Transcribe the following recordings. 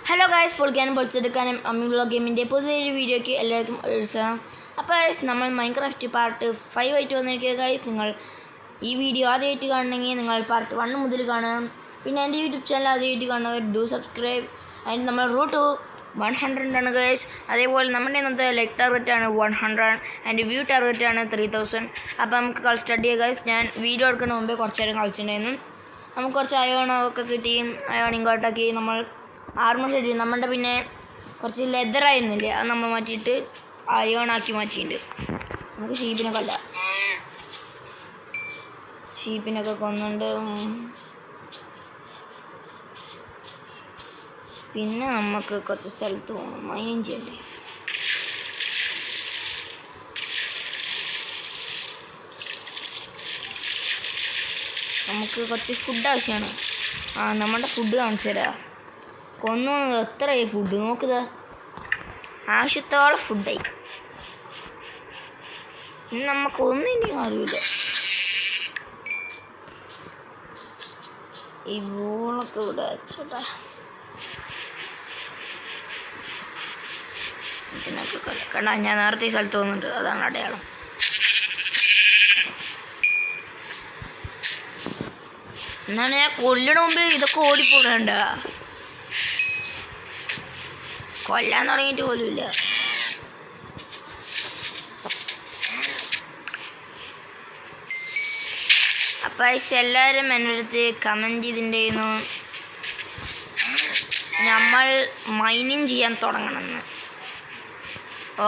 Hello guys, പൊളിക്കാനും പൊളിച്ചെടുക്കാനും അമ്മി vlog ഗെയിമിൻ്റെ പുതിയൊരു വീഡിയോയ്ക്ക് എല്ലാവർക്കും അപ്പോൾ നമ്മൾ മൈൻക്രാഫ്റ്റ് പാർട്ട് 5 ആയിട്ട് വന്നിരിക്കുക ഗായ്സ്. നിങ്ങൾ ഈ വീഡിയോ ആദ്യമായിട്ട് കാണണമെങ്കിൽ നിങ്ങൾ പാർട്ട് 1 മുതൽ കാണാം. പിന്നെ എൻ്റെ യൂട്യൂബ് ചാനൽ ആദ്യമായിട്ട് കാണുന്നവർ ഡു സബ്സ്ക്രൈബ്. അതിന് നമ്മൾ റൂട്ട് 100 ആണ് ഗായ്സ്. അതേപോലെ നമ്മുടെ ഇന്നത്തെ ലൈക്ക് ടാർഗറ്റാണ് 100 ആൻഡ് വ്യൂ ടാർഗറ്റാണ് 3000. അപ്പോൾ നമുക്ക് കളി സ്റ്റാർട്ട് ചെയ്യുക ഗായ്സ്. ഞാൻ വീഡിയോ എടുക്കുന്ന മുമ്പേ കുറച്ച് നേരം കളിച്ചിട്ടുണ്ടായിരുന്നു. നമുക്ക് കുറച്ച് അയോണൊക്കെ കിട്ടി. അയോൺ ഇങ്ങോട്ടാക്കി നമ്മൾ ആർമർ സെറ്റ് ചെയ്യും. നമ്മുടെ പിന്നെ കുറച്ച് ലെതറായിരുന്നില്ലേ, അത് നമ്മൾ മാറ്റിയിട്ട് അയോണാക്കി മാറ്റിയിട്ടുണ്ട്. നമുക്ക് ഷീപ്പിനൊക്കെ കൊന്നുണ്ട്. പിന്നെ നമുക്ക് കുറച്ച് സ്ഥലത്ത് പോകണം, മൈനിങ് ചെയ്യണ്ടേ. നമുക്ക് കുറച്ച് ഫുഡ് ആവശ്യമാണ്. നമ്മുടെ ഫുഡ് കാണിച്ചു തരാം. കൊന്നു എത്രയായി ഫുഡ് നോക്കുക, ആവശ്യത്തോളം ഫുഡായി. ഇനി നമുക്കൊന്നിനും അറിയില്ല. ഈ വൂളൊക്കെ ഇവിടെ വെച്ചോട്ടാ. ഇതിനൊക്കെ കണ്ട, ഞാൻ നേരത്തെ ഈ സ്ഥലത്ത് വന്നിട്ട്, അതാണ് അടയാളം. എന്നാണ് ഞാൻ കൊല്ലണ മുമ്പ് ഇതൊക്കെ ഓടിപ്പോകണ്ട. കൊല്ലാൻ തുടങ്ങിയിട്ട് പോലുമില്ല. അപ്പം എല്ലാവരും എൻ്റെ അടുത്ത് കമൻറ്റ് ചെയ്തിട്ടുണ്ടായിരുന്നു നമ്മൾ മൈനിങ് ചെയ്യാൻ തുടങ്ങണമെന്ന്.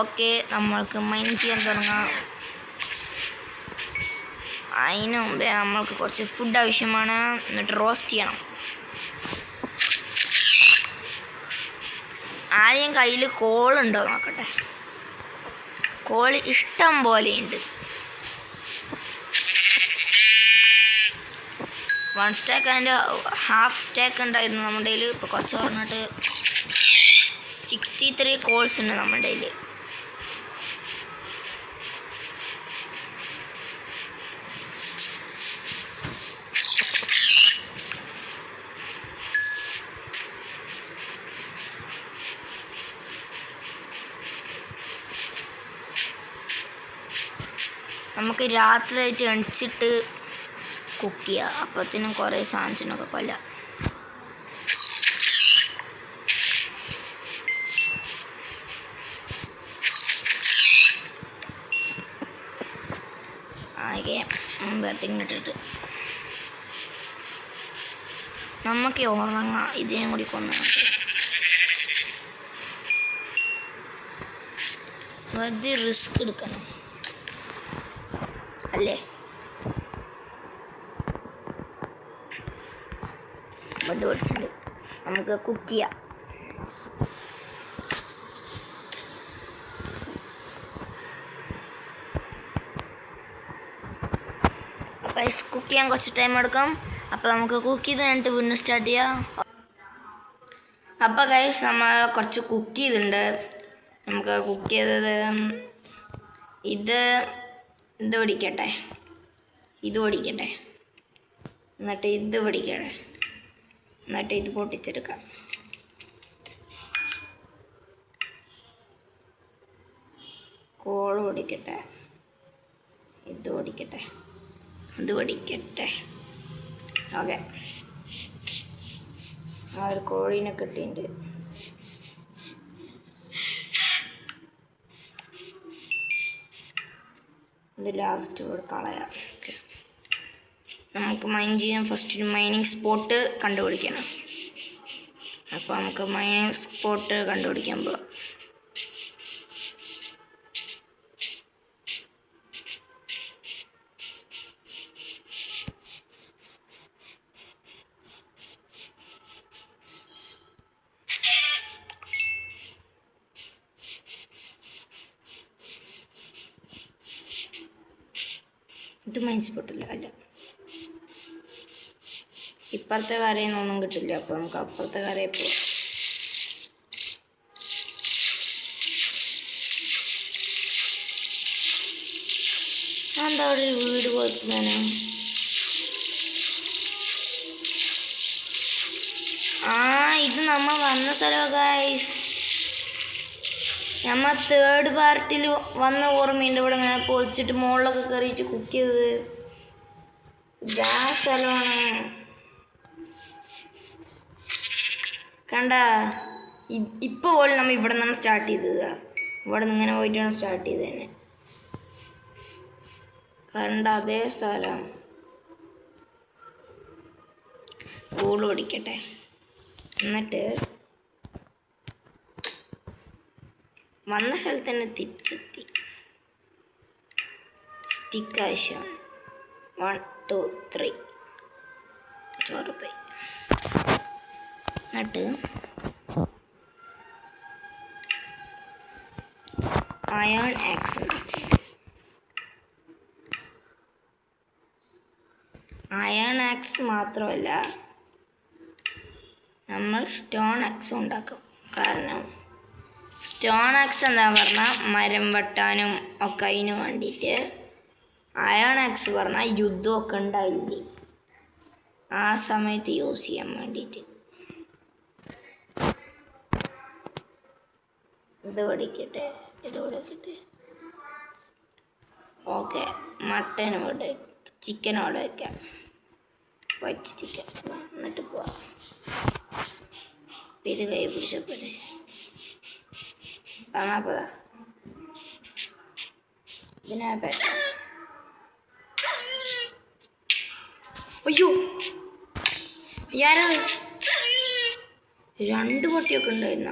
ഓക്കെ, നമ്മൾക്ക് മൈൻ ചെയ്യാൻ തുടങ്ങാം. അതിന് മുമ്പേ നമ്മൾക്ക് കുറച്ച് ഫുഡ് ആവശ്യമാണ്. എന്നിട്ട് റോസ്റ്റ് ചെയ്യണം. ആദ്യം കയ്യിൽ കോളുണ്ടോ നോക്കട്ടെ. കോള് ഇഷ്ടം പോലെയുണ്ട്. 1 സ്റ്റാക്ക് അതിൻ്റെ ഹാഫ് സ്റ്റാക്ക് ഉണ്ടായിരുന്നു നമ്മുടെ കയ്യിൽ. ഇപ്പോൾ കുറച്ച് പറഞ്ഞിട്ട് 63 കോൾസ് ഉണ്ട് നമ്മുടെ കയ്യിൽ. നമുക്ക് രാത്രിയായിട്ട് എണിച്ചിട്ട് കുക്ക് ചെയ്യുക. അപ്പത്തിനും കുറേ സാധനത്തിനൊക്കെ കൊല്ലാം. ആകെ വെട്ടിങ്ങിട്ടിട്ട് നമുക്ക് ഉറങ്ങാം. ഇതിനും കൂടി കൊന്നു വെറുതെ റിസ്ക് എടുക്കണം അല്ലേ. ബഡ് പഠിച്ചിട്ടുണ്ട്. നമുക്ക് കുക്ക് ചെയ്യാം. അപ്പം കുക്ക് ചെയ്യാൻ കുറച്ച് ടൈം എടുക്കും. അപ്പോൾ നമുക്ക് കുക്ക് ചെയ്ത് കഴിഞ്ഞിട്ട് വീണ്ടും സ്റ്റാർട്ട് ചെയ്യാം. അപ്പോൾ ഗൈസ്, നമ്മൾ കുറച്ച് കുക്ക് ചെയ്തിട്ടുണ്ട്. നമുക്ക് കുക്ക് ചെയ്തത് ഇത് പിടിക്കട്ടെ, എന്നിട്ട് ഇത് പിടിക്കട്ടെ, എന്നിട്ട് ഇത് പൊട്ടിച്ചെടുക്കാം. കോള് പൊടിക്കട്ടെ, ഇത് പൊടിക്കട്ടെ, അത് പൊടിക്കട്ടെ. ഓക്കെ, ആ ഒരു കോഴീനെ കിട്ടിയിട്ടുണ്ട്. ഇത് ലാസ്റ്റ് കളയാം. ഓക്കെ, നമുക്ക് മൈൻ ചെയ്യാൻ ഫസ്റ്റ് മൈനിങ് സ്പോട്ട് കണ്ടുപിടിക്കണം. അപ്പോൾ നമുക്ക് മൈനിങ് സ്പോട്ട് കണ്ടുപിടിക്കാൻ പോവാം. ഇത് മൈൻ സ്പോട്ടില്ല, അല്ല ഇപ്പുറത്തെ കരയിൽ നിന്നൊന്നും കിട്ടില്ല. അപ്പോൾ നമുക്ക് അപ്പുറത്തെ കരയിൽ പോവാം. എന്താ അവിടെ ഒരു വീട് പോലത്തെ സാധനം? ഇത് നമ്മ വന്ന സ്ഥലം ഗൈസ്. നമ്മ 3rd പാർട്ടിൽ വന്ന ഓർമ്മയുണ്ട്. ഇവിടെ ഇങ്ങനെ പൊളിച്ചിട്ട് മുകളിലൊക്കെ കയറിയിട്ട് കുക്ക് ചെയ്തത്. ആ സ്ഥലമാണ് കണ്ട. ഇപ്പോൾ പോലും നമ്മൾ ഇവിടെ നിന്നാണ് സ്റ്റാർട്ട് ചെയ്തത്. ഇവിടെ നിന്ന് ഇങ്ങനെ പോയിട്ടാണ് സ്റ്റാർട്ട് ചെയ്തത് തന്നെ. കണ്ട അതേ സ്ഥലം. ഗോൾ ഓടിക്കട്ടെ. എന്നിട്ട് വന്ന സ്ഥലത്ത് തന്നെ തിരിച്ചെത്തി. സ്റ്റിക്ക് ആവശ്യം 1 2 3 ചോറുപോയി. എന്നിട്ട് അയൺ ആക്സ് അയൺ ആക്സ് മാത്രമല്ല, നമ്മൾ സ്റ്റോൺ ആക്സ് ഉണ്ടാക്കും. കാരണം സ്റ്റോൺ ആക്സ് എന്താ പറഞ്ഞാൽ മരം വെട്ടാനും ഒക്കെ അതിന് വേണ്ടിയിട്ട്. അയൺ ആക്സ് പറഞ്ഞാൽ യുദ്ധമൊക്കെ ഉണ്ടായില്ലേ, ആ സമയത്ത് യൂസ് ചെയ്യാൻ വേണ്ടിയിട്ട്. ഇത് പഠിക്കട്ടെ, ഇത് പഠിക്കട്ടെ. ഓക്കെ, മട്ടൻ ഇവിടെ, ചിക്കൻ അവിടെ വയ്ക്കാം. വച്ച് ചിക്കൻ. എന്നിട്ട് പോവാം. ഇത് കൈ പിടിച്ചപ്പോഴേ പറഞ്ഞപ്പോതാ ഇതിനാ പെട്ട. അയ്യോ, ആരത്? 2 പൊട്ടിയൊക്കെ ഉണ്ടായിരുന്ന.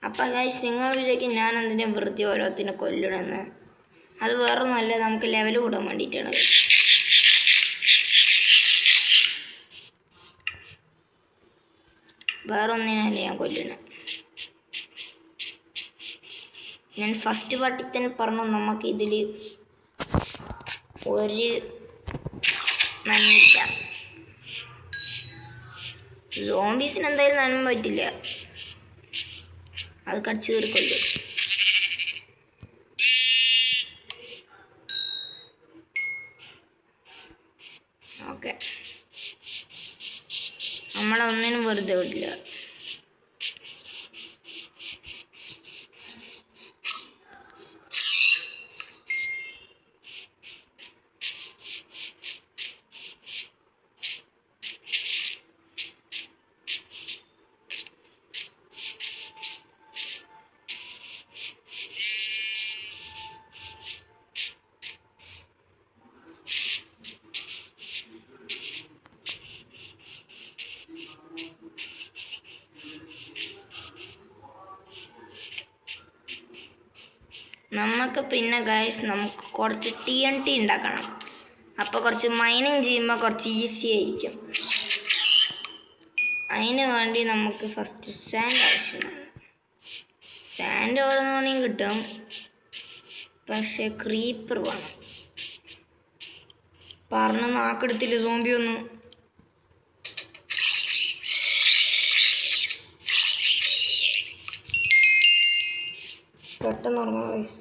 അപ്പം ഗൈസ്, നിങ്ങൾ വിചാരിക്കും ഞാൻ എന്തിനാ വെറുതെ ഓരോത്തിനെ കൊല്ലണമെന്ന്. അത് വേറൊന്നുമല്ല, നമുക്ക് ലെവൽ കൂടാൻ വേണ്ടിയിട്ടാണ്. വേറൊന്നിനല്ല ഞാൻ കൊല്ലണ. ഞാൻ ഫസ്റ്റ് പാർട്ടിൽ തന്നെ പറഞ്ഞു നമുക്ക് ഇതിൽ ഒരു നന്മയില്ല. സോംബീസിന് എന്തായാലും നന്മ പറ്റില്ല, അത് കടിച്ചു കയറിക്കൊല്ലു. ഓക്കെ, നമ്മളൊന്നിനും വെറുതെ വിടില്ല. നമുക്ക് പിന്നെ ഗൈസ് നമുക്ക് കുറച്ച് TNT ഉണ്ടാക്കണം. അപ്പോൾ കുറച്ച് മൈനിങ് ചെയ്യുമ്പോൾ കുറച്ച് ഈസി ആയിരിക്കും. അതിന് വേണ്ടി നമുക്ക് ഫസ്റ്റ് സാൻഡ് ആവശ്യമാണ്. സാൻഡ് എവിടെ നിന്ന് വേണമെങ്കിൽ കിട്ടും, പക്ഷേ ക്രീപ്പർ വേണം. പറഞ്ഞ നാക്കെടുത്തില്ല സോംബി ഒന്നും. പെട്ടെന്ന് ഉറങ്ങാം ഗൈസ്.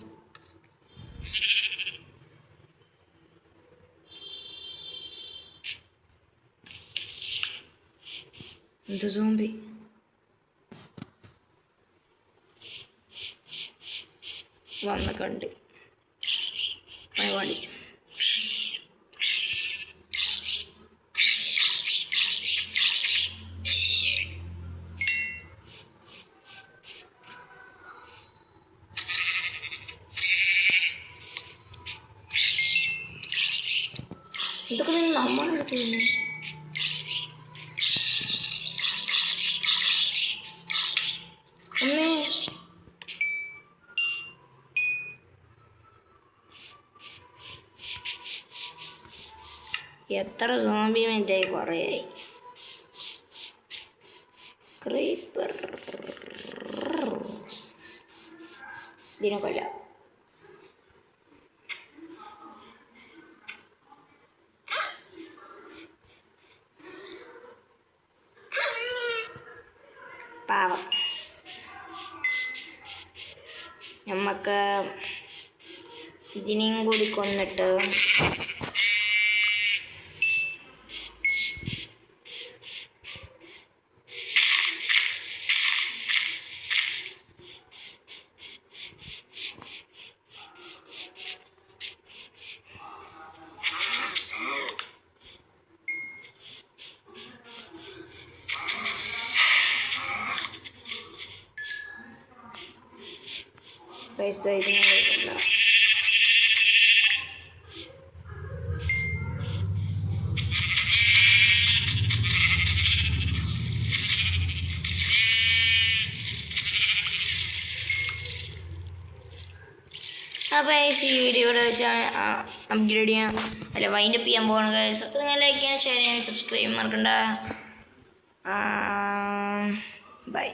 എന്ത് സോംബി? വന്ന് കണ്ട് വാടി. ഇതൊക്കെ നിങ്ങൾ നമ്മളോട് ചെയ്യുന്നത്. അമ്മേ, എത്ര സോംബി മിനിറ്റായി? കുറേയായി. ക്രീപ്പർ ഇതിനെ കൊല്ലാം. പാവം. നമുക്ക് ഇതിനെയും കൂടി കൊന്നിട്ട് ഗൈസ് ധൈര്യം കുഴപ്പമില്ല. അപ്പോൾ ഗൈസ് ഈ വീഡിയോയുടെ വെച്ചാൽ അപ്ഗ്രേഡ് ചെയ്യാൻ അല്ല വൈൻഡപ്പ് ചെയ്യാൻ പോകണം ഗൈസ്. അപ്പോൾ നിങ്ങൾ ലൈക്ക് ചെയ്യാൻ ഷെയർ ചെയ്യാൻ സബ്സ്ക്രൈബ് മറക്കണ്ട. ബൈ.